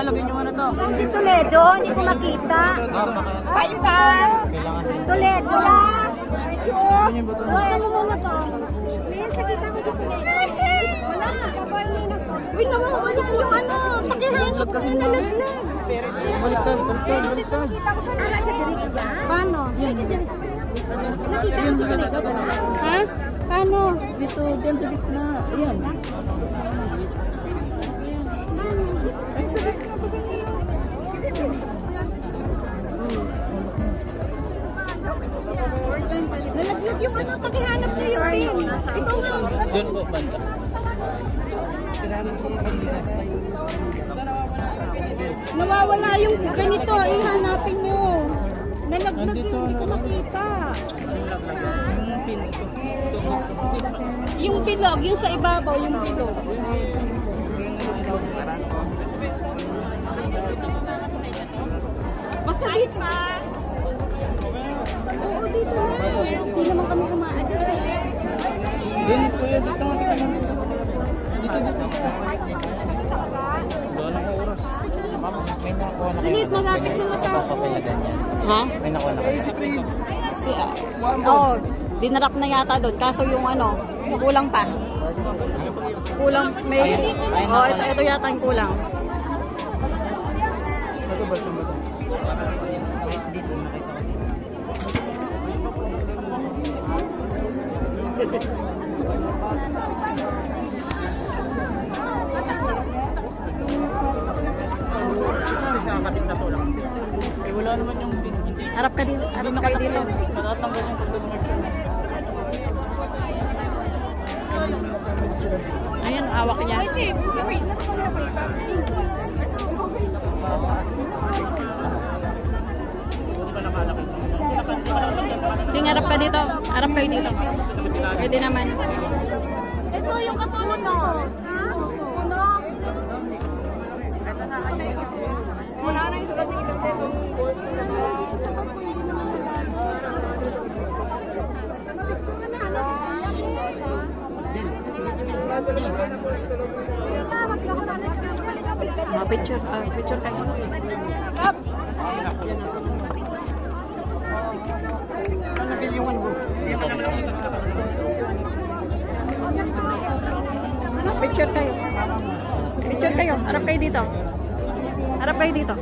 Lagyan nyo ano to? Si Toledo, hindi ko makita. Pa. Toledo. Ay, ano muna to? Please, nakita ko si Toledo. Wala. Wait, wala yung ano. Pakihanap ko na nalaglag. Baliktad. Ano siya dirito dyan? Paano? Nakita ko si Toledo. Ha? Paano? Dito, dyan sa gitna. Ayan. Nalaglag yung ano, pakihanap sa iyo rin. Ikaw nga. Doon po, banda. Nawawala yung ganito, ihanapin nyo. Nalaglag yun, hindi ko makita. Yung bilog, yung sa ibabaw, yung bilog. Basta dito. Oo, dito na. Hindi naman kami umaalis. Dito, kuya, dito. Dito. Doon ang oras. Ma'am, may nakuha na kayo. Dilit, malapit na masyado. Ha? May nakuha na kayo. Dinarap na yata doon. Kaso yung ano, kulang pa. Kulang, may... ito yata yung kulang. Ito ba sa mga? Dito wala naman yung Harap ka dito. Harap kayo dito. matatanggal yung pagdumagod. Ayan, awak niya. Ting, harap ka dito. Harap kayo dito. Pwede naman. Ito yung katulad mo. Ano? Wala na yung sulat ng isang board. Picture. Picture kayo. Picture kayo. Picture kayo. Harap kayo dito. Harap kayo dito.